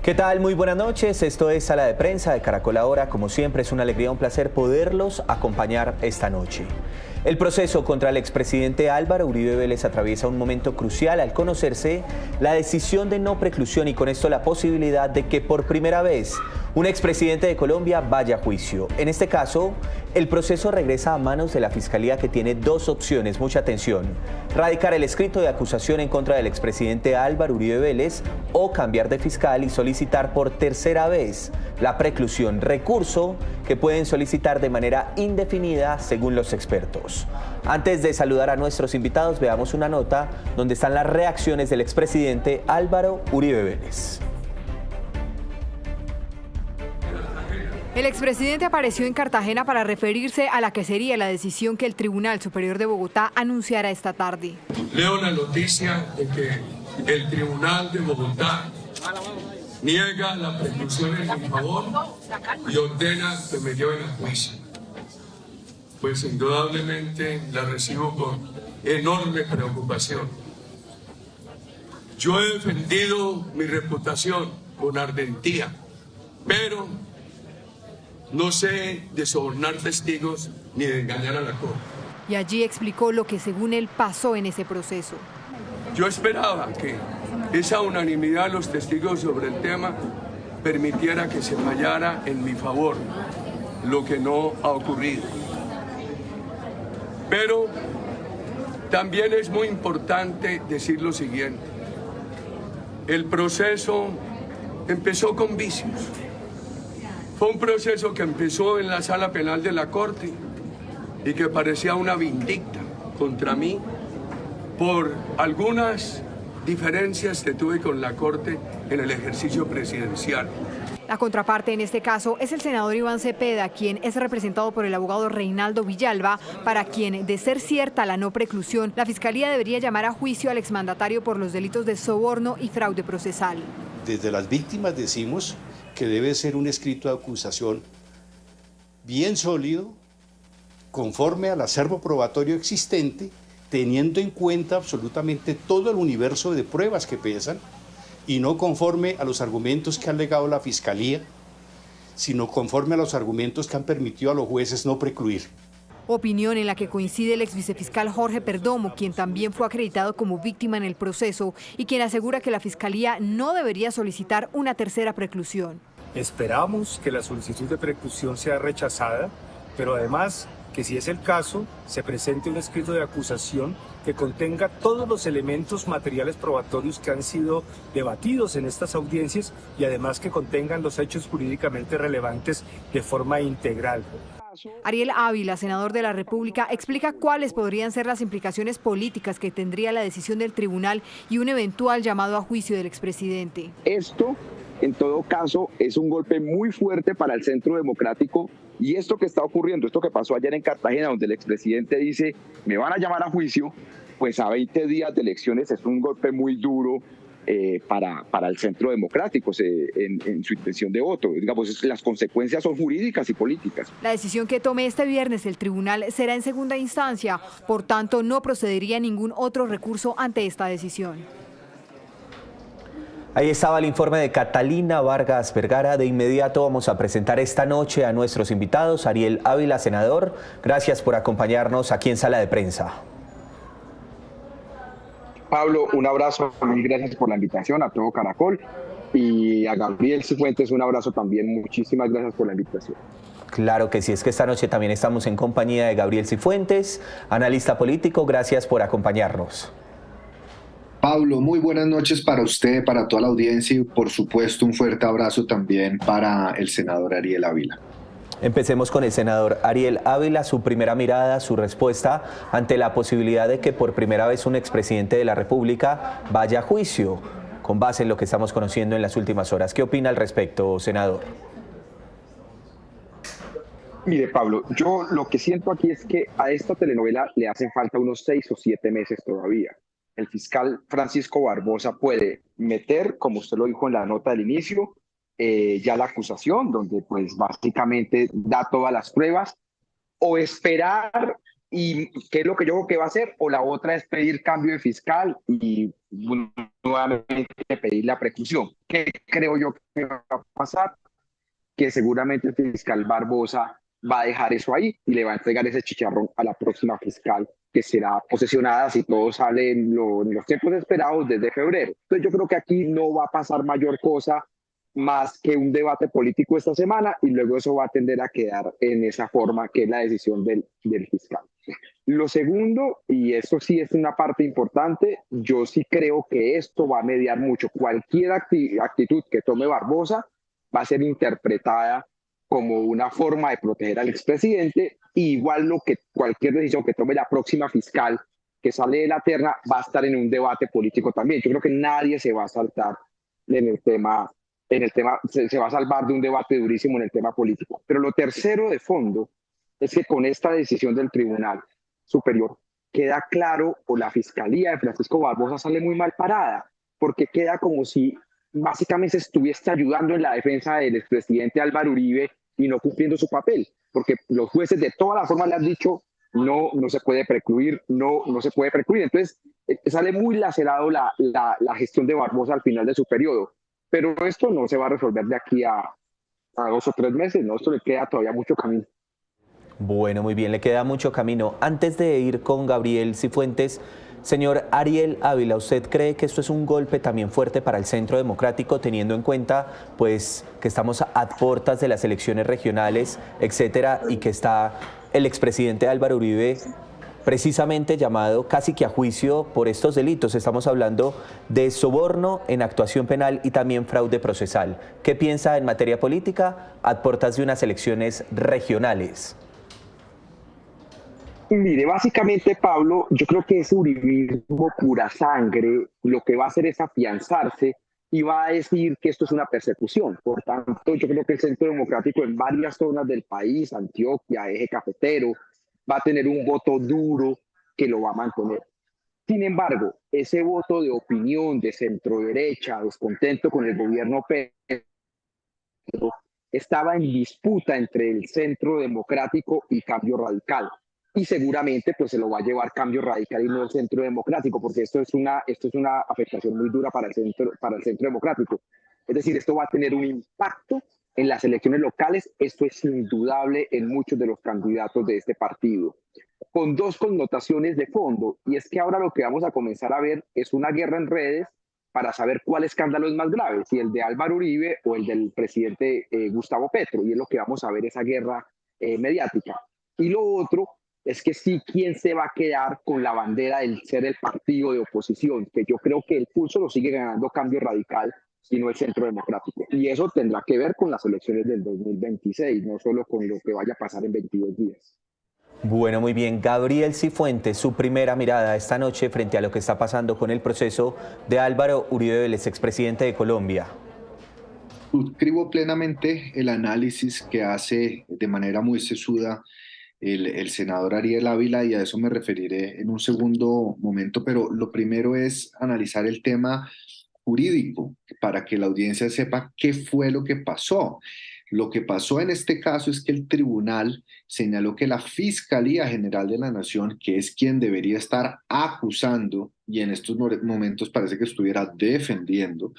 ¿Qué tal? Muy buenas noches. Esto es Sala de Prensa de Caracol Ahora. Como siempre, es una alegría, un placer poderlos acompañar esta noche. El proceso contra el expresidente Álvaro Uribe Vélez atraviesa un momento crucial al conocerse la decisión de no preclusión y con esto la posibilidad de que por primera vez un expresidente de Colombia vaya a juicio. En este caso, el proceso regresa a manos de la Fiscalía, que tiene dos opciones. Mucha atención: radicar el escrito de acusación en contra del expresidente Álvaro Uribe Vélez o cambiar de fiscal y solicitar por tercera vez la preclusión, recurso que pueden solicitar de manera indefinida según los expertos. Antes de saludar a nuestros invitados, veamos una nota donde están las reacciones del expresidente Álvaro Uribe Vélez. El expresidente apareció en Cartagena para referirse a la que sería la decisión que el Tribunal Superior de Bogotá anunciará esta tarde. Leo la noticia de que el Tribunal de Bogotá niega la preclusión en mi favor y ordena que me lleven a juicio. Pues indudablemente la recibo con enorme preocupación. Yo he defendido mi reputación con ardentía, pero no sé de sobornar testigos ni de engañar a la corte. Y allí explicó lo que según él pasó en ese proceso. Yo esperaba que esa unanimidad de los testigos sobre el tema permitiera que se fallara en mi favor, lo que no ha ocurrido. Pero también es muy importante decir lo siguiente: el proceso empezó con vicios. Fue un proceso que empezó en la sala penal de la Corte y que parecía una vindicta contra mí por algunas diferencias que tuve con la Corte en el ejercicio presidencial. La contraparte en este caso es el senador Iván Cepeda, quien es representado por el abogado Reinaldo Villalba, para quien, de ser cierta la no preclusión, la Fiscalía debería llamar a juicio al exmandatario por los delitos de soborno y fraude procesal. Desde las víctimas decimos que debe ser un escrito de acusación bien sólido, conforme al acervo probatorio existente, teniendo en cuenta absolutamente todo el universo de pruebas que pesan, y no conforme a los argumentos que ha alegado la Fiscalía, sino conforme a los argumentos que han permitido a los jueces no precluir. Opinión en la que coincide el exvicefiscal Jorge Perdomo, quien también fue acreditado como víctima en el proceso y quien asegura que la Fiscalía no debería solicitar una tercera preclusión. Esperamos que la solicitud de preclusión sea rechazada, pero además que, si es el caso, se presente un escrito de acusación que contenga todos los elementos materiales probatorios que han sido debatidos en estas audiencias y además que contengan los hechos jurídicamente relevantes de forma integral. Ariel Ávila, senador de la República, explica cuáles podrían ser las implicaciones políticas que tendría la decisión del tribunal y un eventual llamado a juicio del expresidente. Esto, en todo caso, es un golpe muy fuerte para el Centro Democrático, y esto que está ocurriendo, esto que pasó ayer en Cartagena, donde el expresidente dice me van a llamar a juicio, pues a 20 días de elecciones es un golpe muy duro para el Centro Democrático en su intención de voto. Digamos, las consecuencias son jurídicas y políticas. La decisión que tome este viernes el tribunal será en segunda instancia, por tanto no procedería ningún otro recurso ante esta decisión. Ahí estaba el informe de Catalina Vargas Vergara. De inmediato vamos a presentar esta noche a nuestros invitados. Ariel Ávila, senador, gracias por acompañarnos aquí en Sala de Prensa. Pablo, un abrazo, mil gracias por la invitación a todo Caracol, y a Gabriel Cifuentes un abrazo también, muchísimas gracias por la invitación. Claro que sí, es que esta noche también estamos en compañía de Gabriel Cifuentes, analista político. Gracias por acompañarnos. Pablo, muy buenas noches para usted, para toda la audiencia, y por supuesto un fuerte abrazo también para el senador Ariel Ávila. Empecemos con el senador Ariel Ávila. Su primera mirada, su respuesta ante la posibilidad de que por primera vez un expresidente de la República vaya a juicio, con base en lo que estamos conociendo en las últimas horas. ¿Qué opina al respecto, senador? Mire, Pablo, yo lo que siento aquí es que a esta telenovela le hacen falta unos 6 o 7 meses todavía. El fiscal Francisco Barbosa puede meter, como usted lo dijo en la nota del inicio, ya la acusación, donde pues básicamente da todas las pruebas, o esperar ¿Y qué es lo que yo creo que va a hacer? O la otra es pedir cambio de fiscal y nuevamente pedir la preclusión. ¿Qué creo yo que va a pasar? Que seguramente el fiscal Barbosa va a dejar eso ahí y le va a entregar ese chicharrón a la próxima fiscal que será posesionada si todo sale en los tiempos esperados desde febrero. Entonces yo creo que aquí no va a pasar mayor cosa más que un debate político esta semana y luego eso va a tender a quedar en esa forma que es la decisión del fiscal. Lo segundo, y eso sí es una parte importante, yo sí creo que esto va a mediar mucho. Cualquier actitud que tome Barbosa va a ser interpretada como una forma de proteger al expresidente, y igual cualquier decisión que tome la próxima fiscal que sale de la terna va a estar en un debate político también. Yo creo que nadie se va a saltar en el tema, se va a salvar de un debate durísimo en el tema político. Pero lo tercero de fondo es que con esta decisión del Tribunal Superior queda claro, o la Fiscalía de Francisco Barbosa sale muy mal parada, porque queda como si básicamente estuviese ayudando en la defensa del expresidente Álvaro Uribe y no cumpliendo su papel, porque los jueces de todas las formas le han dicho no se puede precluir, no se puede precluir. Entonces sale muy lacerado la gestión de Barbosa al final de su periodo, pero esto no se va a resolver de aquí a 2 o 3 meses, ¿no? Esto le queda todavía mucho camino. Bueno, muy bien, le queda mucho camino. Antes de ir con Gabriel Cifuentes, señor Ariel Ávila, ¿usted cree que esto es un golpe también fuerte para el Centro Democrático, teniendo en cuenta pues que estamos a puertas de las elecciones regionales, etcétera, y que está el expresidente Álvaro Uribe precisamente llamado casi que a juicio por estos delitos? Estamos hablando de soborno en actuación penal y también fraude procesal. ¿Qué piensa en materia política a puertas de unas elecciones regionales? Mire, básicamente, Pablo, yo creo que ese uribismo pura sangre lo que va a hacer es afianzarse y va a decir que esto es una persecución. Por tanto, yo creo que el Centro Democrático en varias zonas del país, Antioquia, Eje Cafetero, va a tener un voto duro que lo va a mantener. Sin embargo, ese voto de opinión de centro derecha, descontento con el gobierno Petro, estaba en disputa entre el Centro Democrático y Cambio Radical. Y seguramente pues se lo va a llevar Cambio Radical y no el Centro Democrático, porque esto es una afectación muy dura para el Centro Democrático. Es decir, esto va a tener un impacto en las elecciones locales. Esto es indudable en muchos de los candidatos de este partido, con dos connotaciones de fondo, y es que ahora lo que vamos a comenzar a ver es una guerra en redes para saber cuál escándalo es más grave, si el de Álvaro Uribe o el del presidente Gustavo Petro, y es lo que vamos a ver, esa guerra mediática. Y lo otro es que sí, quién se va a quedar con la bandera del ser el partido de oposición, que yo creo que el pulso lo sigue ganando Cambio Radical, sino el Centro Democrático. Y eso tendrá que ver con las elecciones del 2026, no solo con lo que vaya a pasar en 22 días. Bueno, muy bien. Gabriel Cifuentes, su primera mirada esta noche frente a lo que está pasando con el proceso de Álvaro Uribe Vélez, expresidente de Colombia. Suscribo plenamente el análisis que hace de manera muy sesuda el senador Ariel Ávila, y a eso me referiré en un segundo momento, pero lo primero es analizar el tema jurídico para que la audiencia sepa qué fue lo que pasó. Lo que pasó en este caso es que el tribunal señaló que la Fiscalía General de la Nación, que es quien debería estar acusando y en estos momentos parece que estuviera defendiendo,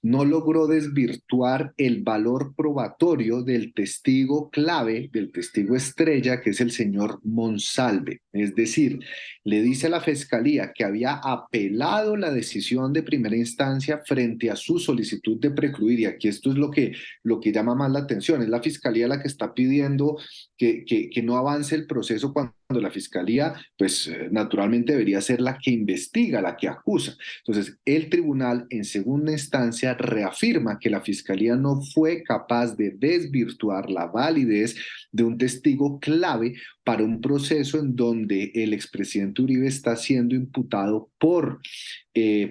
no logró desvirtuar el valor probatorio del testigo clave, del testigo estrella, que es el señor Monsalve. Es decir, le dice a la Fiscalía que había apelado la decisión de primera instancia frente a su solicitud de precluir, y aquí esto es lo que llama más la atención, es la Fiscalía la que está pidiendo que no avance el proceso cuando la Fiscalía, pues naturalmente debería ser la que investiga, la que acusa. Entonces, el tribunal en segunda instancia reafirma que la Fiscalía no fue capaz de desvirtuar la validez de un testigo clave para un proceso en donde el expresidente Uribe está siendo imputado por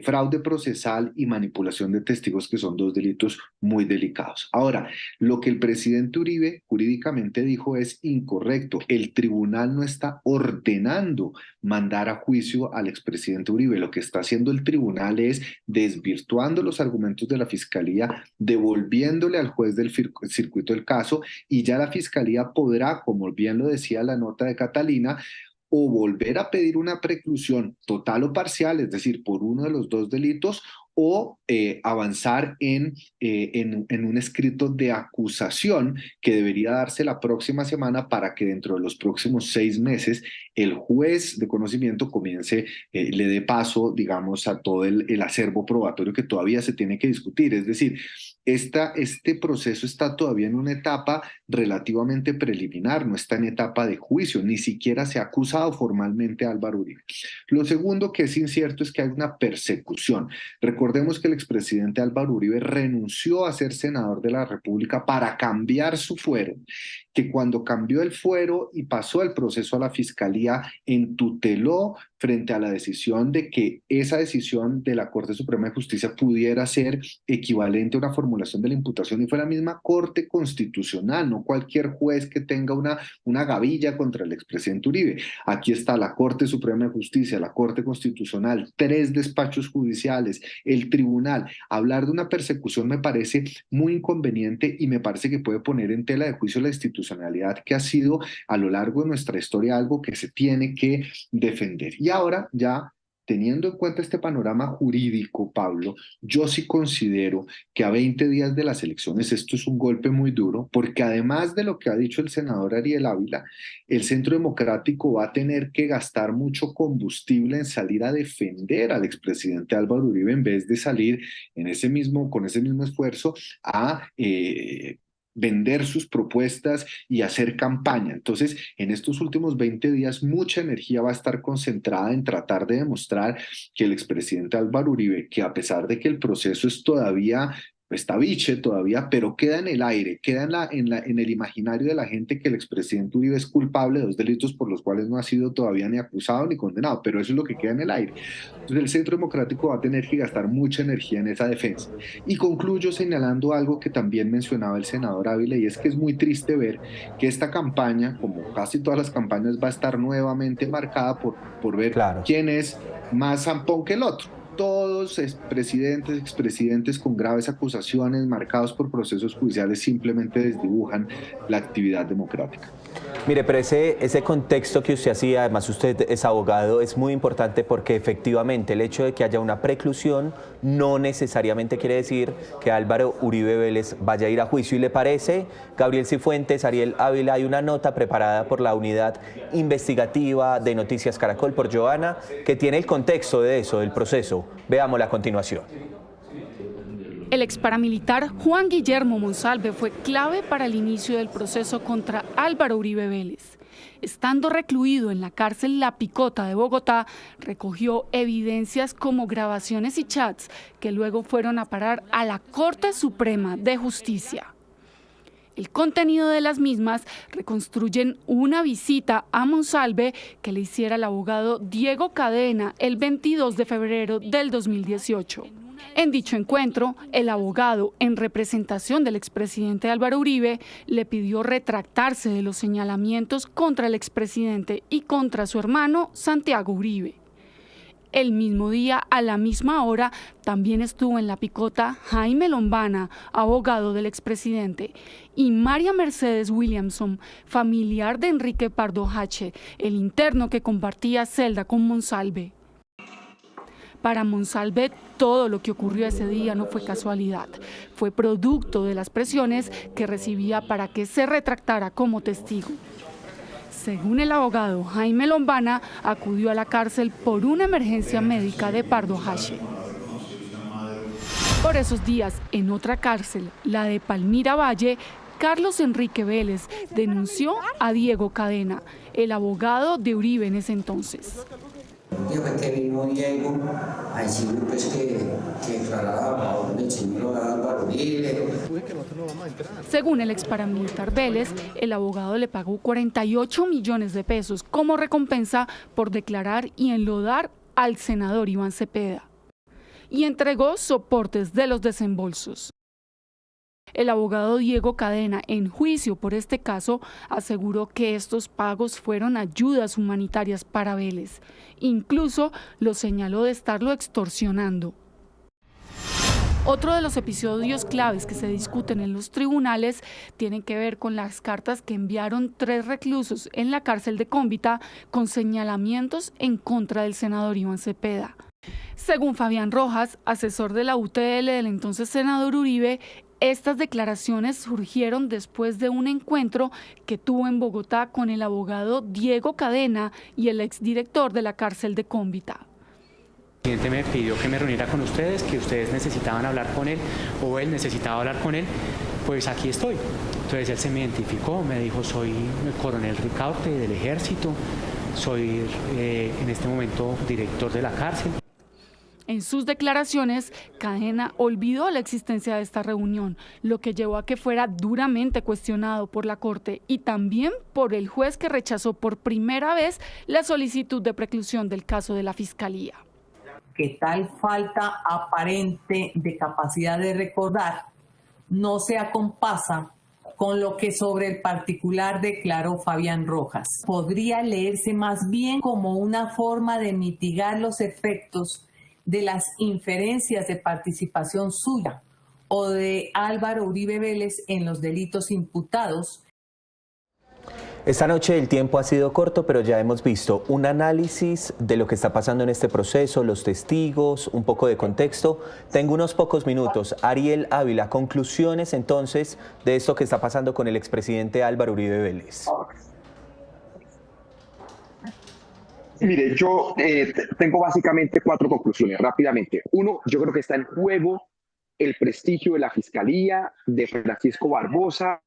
fraude procesal y manipulación de testigos, que son dos delitos muy delicados. Ahora, lo que el presidente Uribe jurídicamente dijo es incorrecto. El tribunal no está ordenando mandar a juicio al expresidente Uribe. Lo que está haciendo el tribunal es desvirtuando los argumentos de la Fiscalía, devolviéndole al juez del circuito el caso, y ya la Fiscalía podrá, como bien lo decía la nota de Catalina, o volver a pedir una preclusión total o parcial, es decir, por uno de los dos delitos, o avanzar en un escrito de acusación que debería darse la próxima semana para que dentro de los próximos 6 meses el juez de conocimiento comience, le dé paso, digamos, a todo el acervo probatorio que todavía se tiene que discutir. Es decir, este proceso está todavía en una etapa relativamente preliminar, no está en etapa de juicio, ni siquiera se ha acusado formalmente a Álvaro Uribe. Lo segundo que es incierto es que hay una persecución. Recordemos que el expresidente Álvaro Uribe renunció a ser senador de la República para cambiar su fuero, que cuando cambió el fuero y pasó el proceso a la Fiscalía, entuteló frente a la decisión de que esa decisión de la Corte Suprema de Justicia pudiera ser equivalente a una formulación de la imputación, y fue la misma Corte Constitucional, no cualquier juez que tenga una gavilla contra el expresidente Uribe. Aquí está la Corte Suprema de Justicia, la Corte Constitucional, 3 despachos judiciales, el tribunal. Hablar de una persecución me parece muy inconveniente y me parece que puede poner en tela de juicio la institucionalidad, que ha sido a lo largo de nuestra historia algo que se tiene que defender. Y ahora, ya teniendo en cuenta este panorama jurídico, Pablo, yo sí considero que a 20 días de las elecciones esto es un golpe muy duro, porque además de lo que ha dicho el senador Ariel Ávila, el Centro Democrático va a tener que gastar mucho combustible en salir a defender al expresidente Álvaro Uribe, en vez de salir con ese mismo esfuerzo a vender sus propuestas y hacer campaña. Entonces, en estos últimos 20 días, mucha energía va a estar concentrada en tratar de demostrar que el expresidente Álvaro Uribe, que a pesar de que el proceso es todavía está biche todavía, pero queda en el aire, queda en el imaginario de la gente que el expresidente Uribe es culpable de 2 delitos por los cuales no ha sido todavía ni acusado ni condenado, pero eso es lo que queda en el aire. Entonces el Centro Democrático va a tener que gastar mucha energía en esa defensa. Y concluyo señalando algo que también mencionaba el senador Ávila, y es que es muy triste ver que esta campaña, como casi todas las campañas, va a estar nuevamente marcada por ver quién es más zampón que el otro. Todos expresidentes con graves acusaciones marcados por procesos judiciales simplemente desdibujan la actividad democrática. Mire, pero ese contexto que usted hacía, además usted es abogado, es muy importante porque efectivamente el hecho de que haya una preclusión no necesariamente quiere decir que Álvaro Uribe Vélez vaya a ir a juicio. ¿Y le parece, Gabriel Cifuentes, Ariel Ávila, hay una nota preparada por la unidad investigativa de Noticias Caracol por Joana que tiene el contexto de eso, del proceso? Veámosla a continuación. El exparamilitar Juan Guillermo Monsalve fue clave para el inicio del proceso contra Álvaro Uribe Vélez. Estando recluido en la cárcel La Picota de Bogotá, recogió evidencias como grabaciones y chats que luego fueron a parar a la Corte Suprema de Justicia. El contenido de las mismas reconstruyen una visita a Monsalve que le hiciera el abogado Diego Cadena el 22 de febrero del 2018. En dicho encuentro, el abogado, en representación del expresidente Álvaro Uribe, le pidió retractarse de los señalamientos contra el expresidente y contra su hermano Santiago Uribe. El mismo día, a la misma hora, también estuvo en La Picota Jaime Lombana, abogado del expresidente, y María Mercedes Williamson, familiar de Enrique Pardo Hache, el interno que compartía celda con Monsalve. Para Monsalve, todo lo que ocurrió ese día no fue casualidad, fue producto de las presiones que recibía para que se retractara como testigo. Según el abogado Jaime Lombana, acudió a la cárcel por una emergencia médica de Pardo Hache. Por esos días, en otra cárcel, la de Palmira Valle, Carlos Enrique Vélez denunció a Diego Cadena, el abogado de Uribe en ese entonces. Fue que vino Diego a decirme pues que declarara a favor del señor Álvaro Uribe. Según el exparamilitar Vélez, el abogado le pagó 48 millones de pesos como recompensa por declarar y enlodar al senador Iván Cepeda. Y entregó soportes de los desembolsos. El abogado Diego Cadena, en juicio por este caso, aseguró que estos pagos fueron ayudas humanitarias para Vélez. Incluso lo señaló de estarlo extorsionando. Otro de los episodios claves que se discuten en los tribunales tienen que ver con las cartas que enviaron 3 reclusos en la cárcel de Cómbita con señalamientos en contra del senador Iván Cepeda. Según Fabián Rojas, asesor de la UTL del entonces senador Uribe, estas declaraciones surgieron después de un encuentro que tuvo en Bogotá con el abogado Diego Cadena y el exdirector de la cárcel de Cómbita. El presidente me pidió que me reuniera con ustedes, que ustedes necesitaban hablar con él o él necesitaba hablar con él, pues aquí estoy. Entonces él se me identificó, me dijo: soy el coronel Ricaurte del Ejército, soy en este momento director de la cárcel. En sus declaraciones, Cadena olvidó la existencia de esta reunión, lo que llevó a que fuera duramente cuestionado por la Corte y también por el juez que rechazó por primera vez la solicitud de preclusión del caso de la Fiscalía. Que tal falta aparente de capacidad de recordar no se acompasa con lo que sobre el particular declaró Fabián Rojas. Podría leerse más bien como una forma de mitigar los efectos de las inferencias de participación suya o de Álvaro Uribe Vélez en los delitos imputados. Esta noche el tiempo ha sido corto, pero ya hemos visto un análisis de lo que está pasando en este proceso, los testigos, un poco de contexto. Tengo unos pocos minutos. Ariel Ávila, conclusiones entonces de esto que está pasando con el expresidente Álvaro Uribe Vélez. Mire, yo tengo básicamente 4 conclusiones rápidamente. 1, yo creo que está en juego el prestigio de la Fiscalía, de Francisco Barbosa,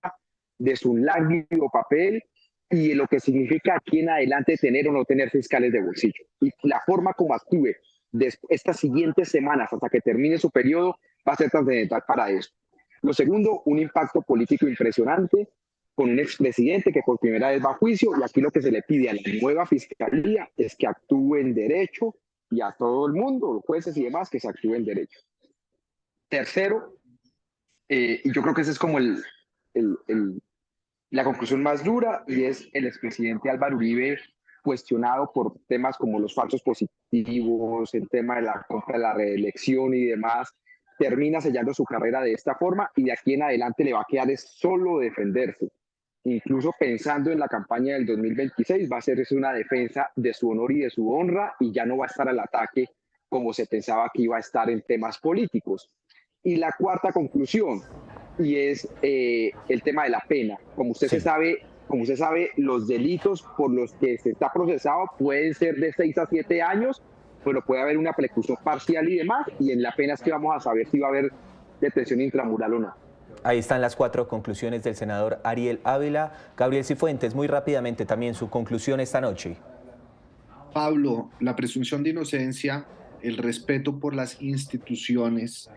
de su lágrimo papel y de lo que significa aquí en adelante tener o no tener fiscales de bolsillo. Y la forma como actúe de estas siguientes semanas hasta que termine su periodo va a ser trascendental para eso. Lo segundo, un impacto político impresionante con un expresidente que por primera vez va a juicio, y aquí lo que se le pide a la nueva Fiscalía es que actúe en derecho, y a todo el mundo, los jueces y demás, que se actúe en derecho. Tercero, y yo creo que ese es como la conclusión más dura, y es el expresidente Álvaro Uribe cuestionado por temas como los falsos positivos, el tema de la compra de la reelección y demás, termina sellando su carrera de esta forma, y de aquí en adelante le va a quedar es solo defenderse. Incluso pensando en la campaña del 2026, va a ser una defensa de su honor y de su honra, y ya no va a estar al ataque como se pensaba que iba a estar en temas políticos. Y la cuarta conclusión, y es el tema de la pena. Como usted sabe, los delitos por los que se está procesado pueden ser de 6 a 7 años, pero puede haber una preclusión parcial y demás, y en la pena es que vamos a saber si va a haber detención intramural o no. Ahí están las 4 conclusiones del senador Ariel Ávila. Gabriel Cifuentes, muy rápidamente también su conclusión esta noche. Pablo, la presunción de inocencia, el respeto por las instituciones,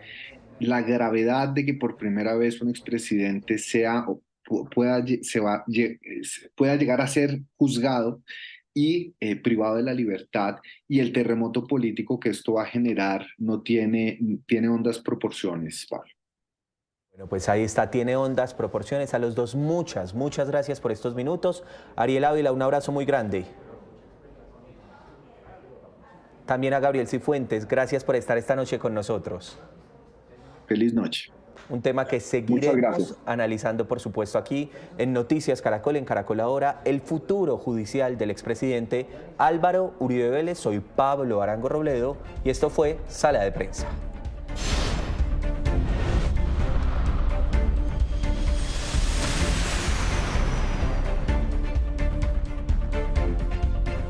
la gravedad de que por primera vez un expresidente pueda llegar a ser juzgado y privado de la libertad, y el terremoto político que esto va a generar tiene hondas proporciones, Pablo. Bueno, pues ahí está, tiene hondas proporciones. A los dos muchas gracias por estos minutos. Ariel Ávila, un abrazo muy grande. También a Gabriel Cifuentes, gracias por estar esta noche con nosotros. Feliz noche. Un tema que seguiremos analizando, por supuesto, aquí en Noticias Caracol, en Caracol Ahora, el futuro judicial del expresidente Álvaro Uribe Vélez. Soy Pablo Arango Robledo y esto fue Sala de Prensa.